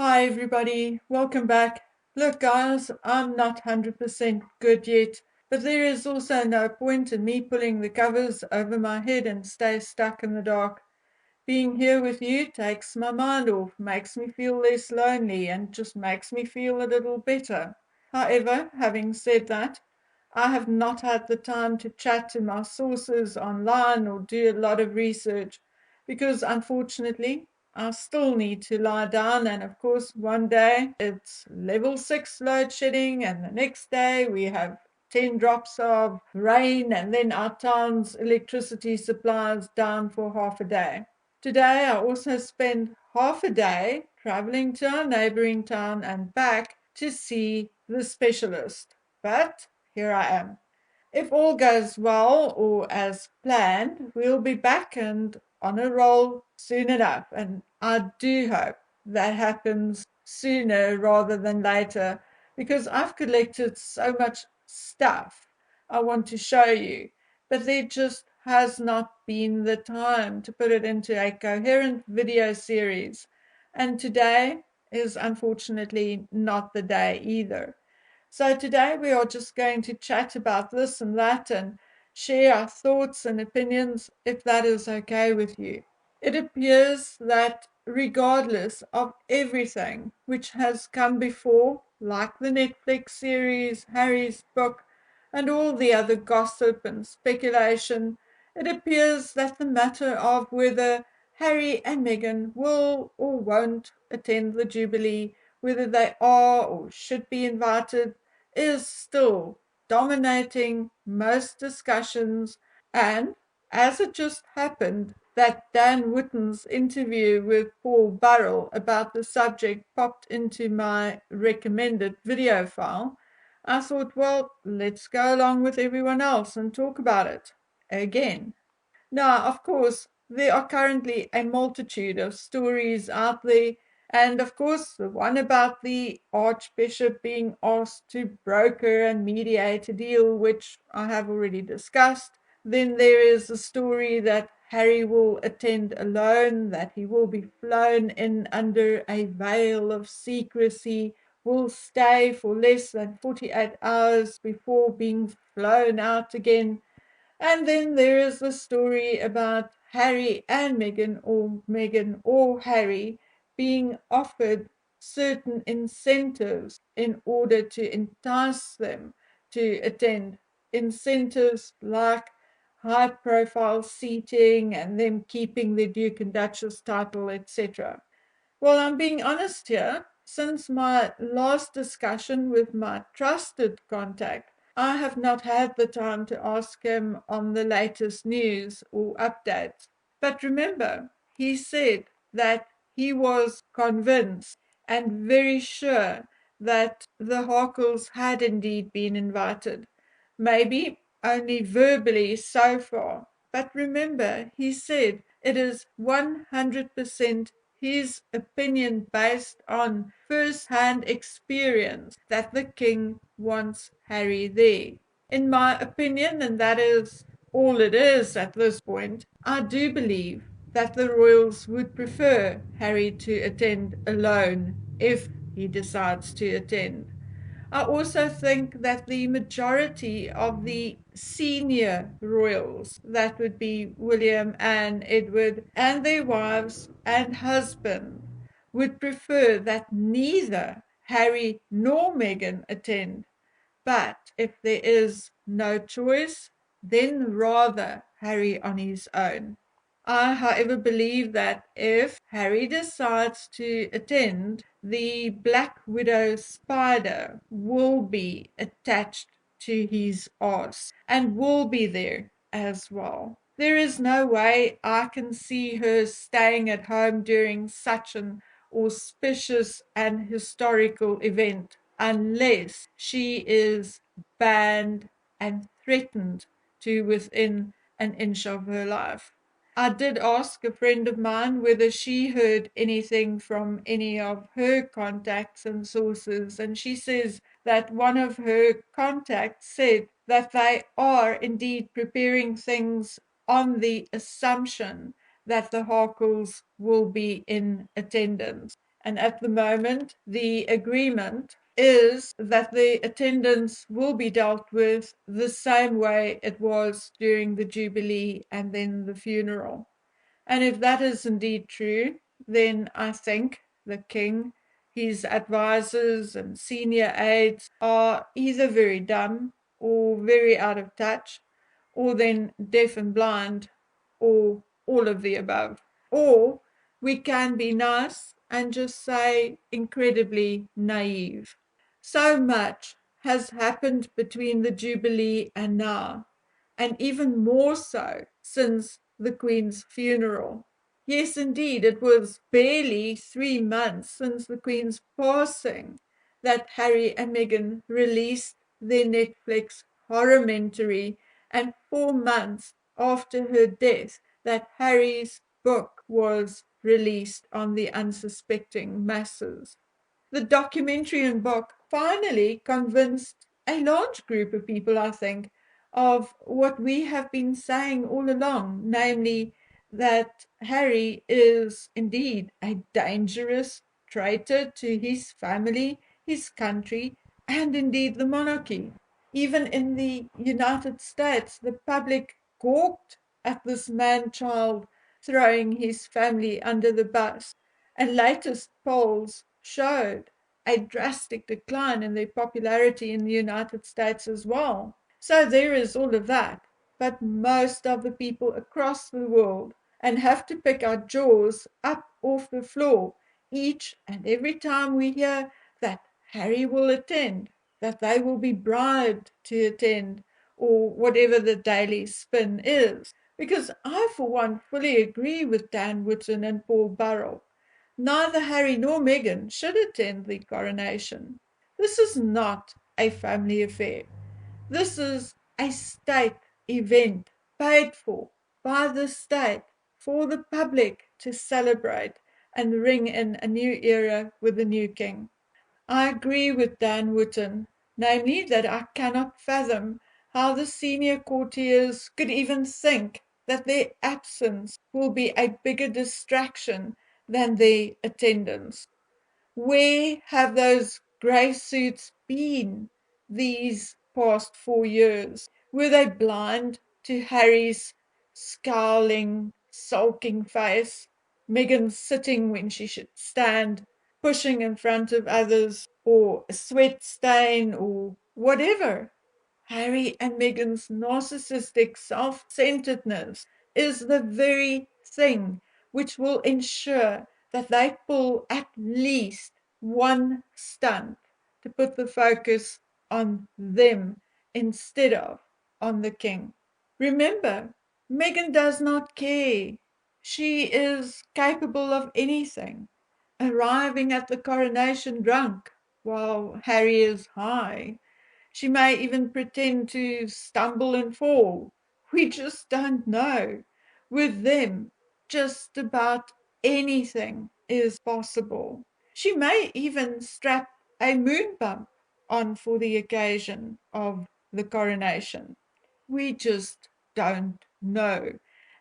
Hi everybody, welcome back. Look guys, I'm not 100% good yet, but there is also no point in me pulling the covers over my head and stay stuck in the dark. Being here with you takes my mind off, makes me feel less lonely and just makes me feel a little better. However, having said that, I have not had the time to chat to my sources online or do a lot of research because unfortunately I still need to lie down, and of course one day it's level 6 load shedding and the next day we have 10 drops of rain and then our town's electricity supply is down for half a day. Today I also spent half a day traveling to our neighboring town and back to see the specialist. But here I am. If all goes well or as planned, we'll be back and on a roll soon enough. And I do hope that happens sooner rather than later because I've collected so much stuff I want to show you, but there just has not been the time to put it into a coherent video series. And today is unfortunately not the day either. So today we are just going to chat about this and that and share our thoughts and opinions if that is okay with you. It appears that regardless of everything which has come before, like the Netflix series, Harry's book, and all the other gossip and speculation, it appears that the matter of whether Harry and Meghan will or won't attend the Jubilee, whether they are or should be invited, is still dominating most discussions. And as it just happened that Dan Witten's interview with Paul Burrell about the subject popped into my recommended video file, I thought, well, let's go along with everyone else and talk about it again. Now, of course, there are currently a multitude of stories out there, and of course, the one about the Archbishop being asked to broker and mediate a deal, which I have already discussed. Then there is the story that Harry will attend alone, that he will be flown in under a veil of secrecy, will stay for less than 48 hours before being flown out again. And then there is the story about Harry and Meghan or Harry being offered certain incentives in order to entice them to attend. Incentives like high profile seating and them keeping the Duke and Duchess title, etc. Well, I'm being honest here. Since my last discussion with my trusted contact, I have not had the time to ask him on the latest news or updates. But remember, he said that he was convinced and very sure that the Harkles had indeed been invited. Maybe only verbally so far. But remember, he said it is 100% his opinion based on first-hand experience that the king wants Harry there. In my opinion, and that is all it is at this point, I do believe that the royals would prefer Harry to attend alone if he decides to attend. I also think that the majority of the senior royals, that would be William and Edward, and their wives and husbands, would prefer that neither Harry nor Meghan attend. But if there is no choice, then rather Harry on his own. I, however, believe that if Harry decides to attend, the Black Widow spider will be attached to his arse and will be there as well. There is no way I can see her staying at home during such an auspicious and historical event unless she is banned and threatened to within an inch of her life. I did ask a friend of mine whether she heard anything from any of her contacts and sources, and she says that one of her contacts said that they are indeed preparing things on the assumption that the Harkles will be in attendance. And at the moment, the agreement is that the attendance will be dealt with the same way it was during the Jubilee and then the funeral. And if that is indeed true, then I think the king, his advisors, and senior aides are either very dumb or very out of touch, or then deaf and blind, or all of the above. Or we can be nice and just say incredibly naive. So much has happened between the Jubilee and now, and even more so since the Queen's funeral. Yes, indeed, it was barely 3 months since the Queen's passing that Harry and Meghan released their Netflix horrormentary, and 4 months after her death that Harry's book was released on the unsuspecting masses. The documentary and book finally convinced a large group of people, I think, of what we have been saying all along, namely that Harry is indeed a dangerous traitor to his family, his country, and indeed the monarchy. Even in the United States, the public gawked at this man child throwing his family under the bus, and latest polls showed a drastic decline in their popularity in the United States as well. So there is all of that. But most of the people across the world and have to pick our jaws up off the floor each and every time we hear that Harry will attend, that they will be bribed to attend, or whatever the daily spin is. Because I, for one, fully agree with Dan Wootton and Paul Burrell. Neither Harry nor Meghan should attend the coronation. This is not a family affair. This is a state event paid for by the state for the public to celebrate and ring in a new era with the new king. I agree with Dan Wootton, namely that I cannot fathom how the senior courtiers could even think that their absence will be a bigger distraction than their attendance. Where have those grey suits been these past 4 years? Were they blind to Harry's scowling, sulking face, Meghan sitting when she should stand, pushing in front of others, or a sweat stain, or whatever? Harry and Meghan's narcissistic self centeredness is the very thing which will ensure that they pull at least one stunt to put the focus on them instead of on the king. Remember, Meghan does not care. She is capable of anything, arriving at the coronation drunk while Harry is high. She may even pretend to stumble and fall. We just don't know. With them, just about anything is possible. She may even strap a moon bump on for the occasion of the coronation. We just don't know.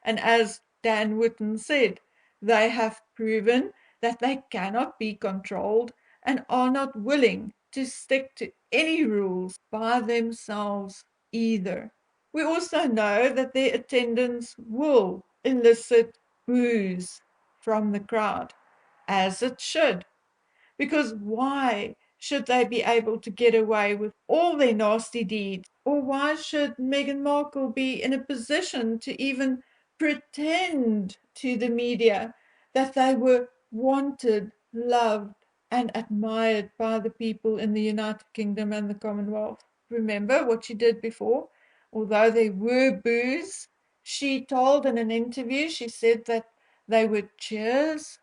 And as Dan Wootton said, they have proven that they cannot be controlled and are not willing to stick to any rules by themselves either. We also know that their attendance will elicit boos from the crowd, as it should. Because why should they be able to get away with all their nasty deeds? Or why should Meghan Markle be in a position to even pretend to the media that they were wanted, loved, and admired by the people in the United Kingdom and the Commonwealth? Remember what she did before? Although there were boos, she told in an interview, she said that they were cheers.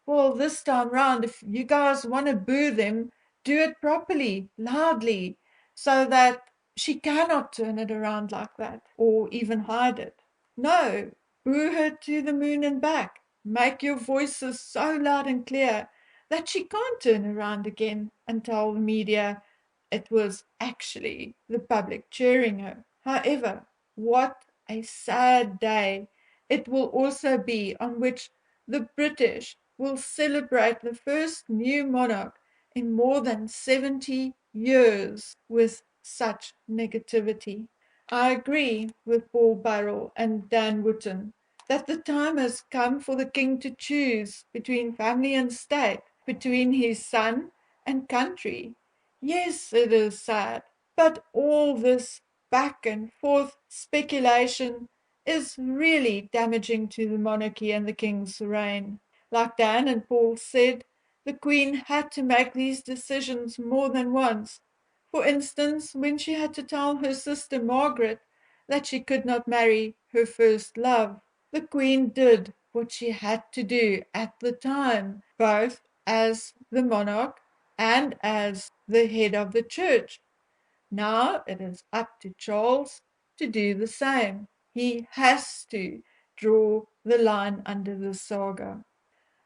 Well, this time round, if you guys want to boo them, do it properly, loudly, so that she cannot turn it around like that or even hide it. No, boo her to the moon and back. Make your voices so loud and clear that she can't turn around again and tell the media it was actually the public cheering her. However, what a sad day it will also be on which the British will celebrate the first new monarch in more than 70 years with such negativity. I agree with Paul Burrell and Dan Wootton that the time has come for the king to choose between family and state, between his son and country. Yes, it is sad, but all this back and forth speculation is really damaging to the monarchy and the king's reign. Like Dan and Paul said, the Queen had to make these decisions more than once. For instance, when she had to tell her sister Margaret that she could not marry her first love, the Queen did what she had to do at the time, both as the monarch and as the head of the church. Now it is up to Charles to do the same. He has to draw the line under the saga.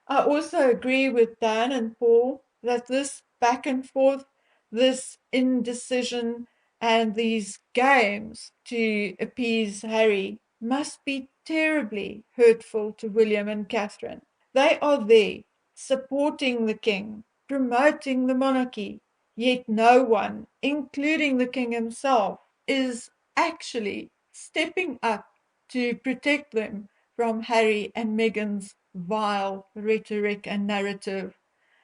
I also agree with Dan and Paul that this back and forth, this indecision, and these games to appease Harry must be terribly hurtful to William and Catherine. They are there, supporting the king, promoting the monarchy, yet no one, including the king himself, is actually stepping up to protect them from Harry and Meghan's vile rhetoric and narrative.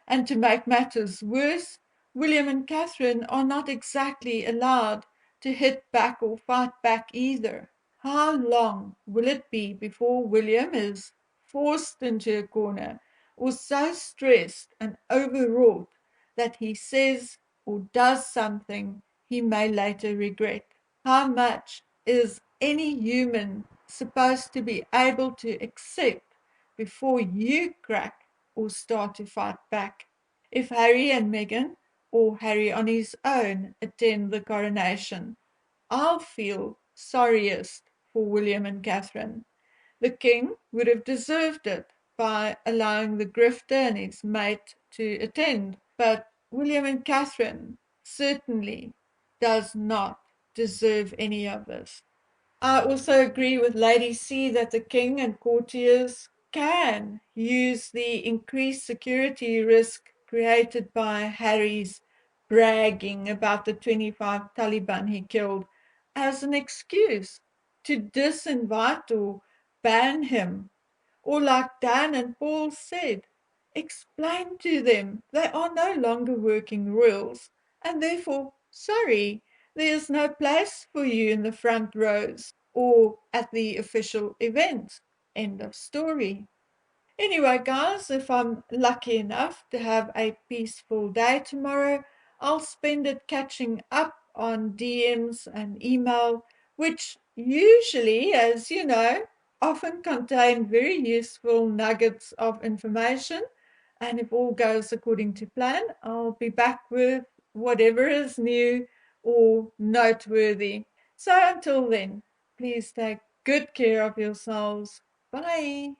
And to make matters worse, William and Catherine are not exactly allowed to hit back or fight back either. How long will it be before William is forced into a corner or so stressed and overwrought that he says or does something he may later regret? How much is any human supposed to be able to accept before you crack or start to fight back? If Harry and Meghan, or Harry on his own, attend the coronation, I'll feel sorriest for William and Catherine. The king would have deserved it by allowing the grifter and his mate to attend, but William and Catherine certainly does not deserve any of this. I also agree with Lady C that the king and courtiers can use the increased security risk created by Harry's bragging about the 25 Taliban he killed as an excuse to disinvite or ban him. Or, like Dan and Paul said, explain to them they are no longer working royals, and therefore, sorry, there is no place for you in the front rows or at the official events. End of story. Anyway, guys, if I'm lucky enough to have a peaceful day tomorrow, I'll spend it catching up on DMs and email, which usually, as you know, often contain very useful nuggets of information. And if all goes according to plan, I'll be back with whatever is new or noteworthy. So until then, please take good care of yourselves. Bye.